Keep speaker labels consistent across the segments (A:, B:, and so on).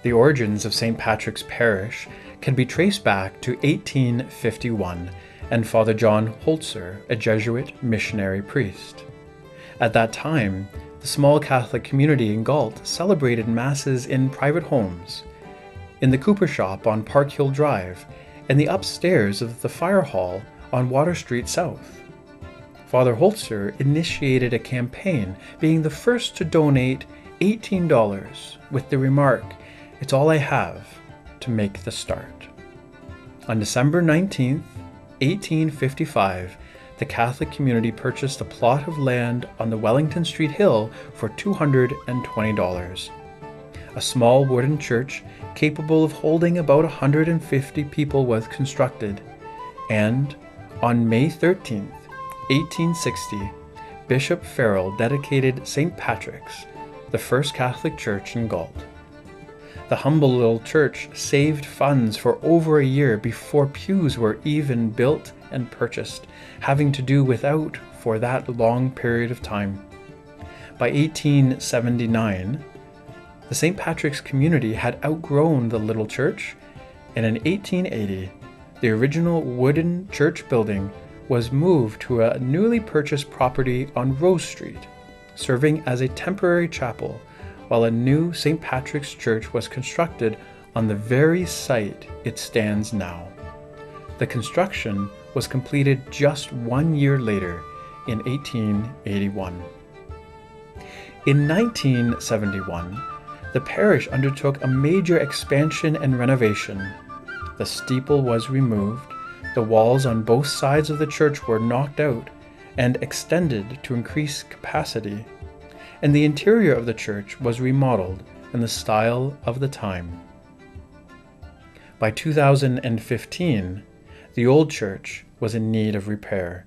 A: The origins of St. Patrick's Parish can be traced back to 1851 and Father John Holzer, a Jesuit missionary priest. At that time, the small Catholic community in Galt celebrated Masses in private homes, in the Cooper Shop on Park Hill Drive, and the upstairs of the Fire Hall on Water Street South. Father Holzer initiated a campaign, being the first to donate $18 with the remark, "It's all I have," to make the start. On December 19th, 1855, the Catholic community purchased a plot of land on the Wellington Street Hill for $220. A small wooden church capable of holding about 150 people was constructed, and on May 13th, 1860, Bishop Farrell dedicated St. Patrick's, the first Catholic church in Galt. The humble little church saved funds for over a year before pews were even built and purchased, having to do without for that long period of time. By 1879, the St. Patrick's community had outgrown the little church, and in 1880, the original wooden church building was moved to a newly purchased property on Rose Street, serving as a temporary chapel, while a new St. Patrick's Church was constructed on the very site it stands now. The construction was completed just 1 year later, in 1881. In 1971, the parish undertook a major expansion and renovation. The steeple was removed, the walls on both sides of the church were knocked out and extended to increase capacity, and the interior of the church was remodeled in the style of the time. By 2015, the old church was in need of repair,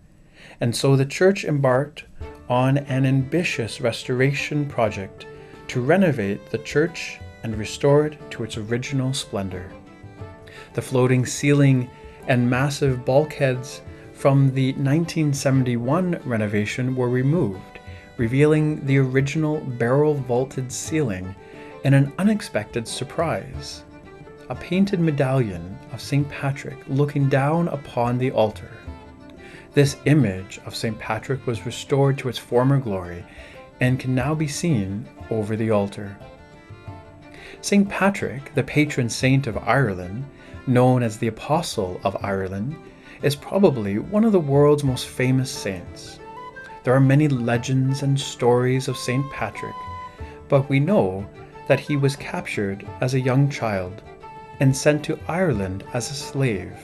A: and so the church embarked on an ambitious restoration project to renovate the church and restore it to its original splendor. The floating ceiling and massive bulkheads from the 1971 renovation were removed, revealing the original barrel-vaulted ceiling and an unexpected surprise: a painted medallion of St. Patrick looking down upon the altar. This image of St. Patrick was restored to its former glory and can now be seen over the altar. St. Patrick, the patron saint of Ireland, known as the Apostle of Ireland, is probably one of the world's most famous saints. There are many legends and stories of St. Patrick, but we know that he was captured as a young child and sent to Ireland as a slave.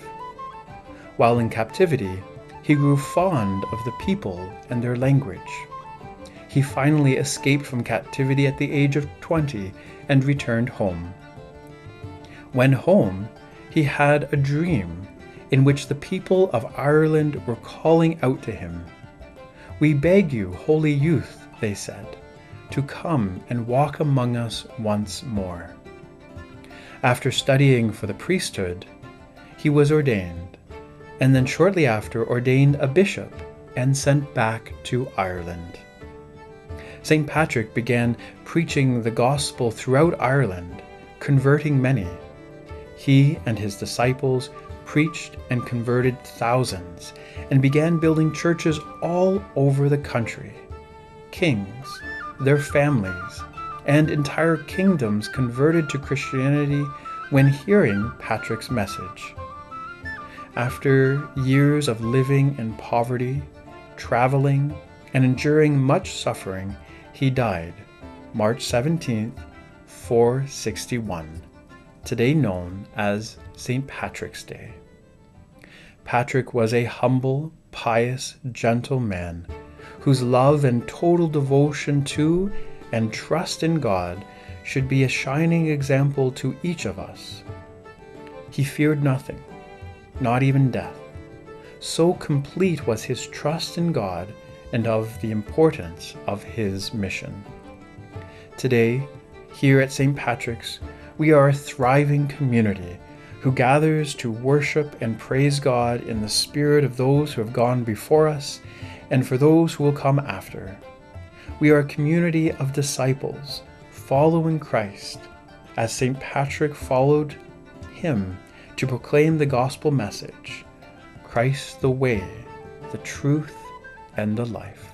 A: While in captivity, he grew fond of the people and their language. He finally escaped from captivity at the age of 20 and returned home. When home, he had a dream in which the people of Ireland were calling out to him. "We beg you, holy youth," they said, "to come and walk among us once more." After studying for the priesthood, he was ordained, and then shortly after ordained a bishop and sent back to Ireland. St. Patrick began preaching the gospel throughout Ireland, converting many. He and his disciples preached and converted thousands and began building churches all over the country. Kings, their families, and entire kingdoms converted to Christianity when hearing Patrick's message. After years of living in poverty, traveling, and enduring much suffering, he died March 17th, 461, today known as St. Patrick's Day. Patrick was a humble, pious, gentle man whose love and total devotion to and trust in God should be a shining example to each of us. He feared nothing, not even death. So complete was his trust in God and of the importance of his mission. Today, here at St. Patrick's, we are a thriving community who gathers to worship and praise God in the spirit of those who have gone before us and for those who will come after. We are a community of disciples following Christ, as St. Patrick followed him to proclaim the gospel message, Christ the way, the truth, and the life.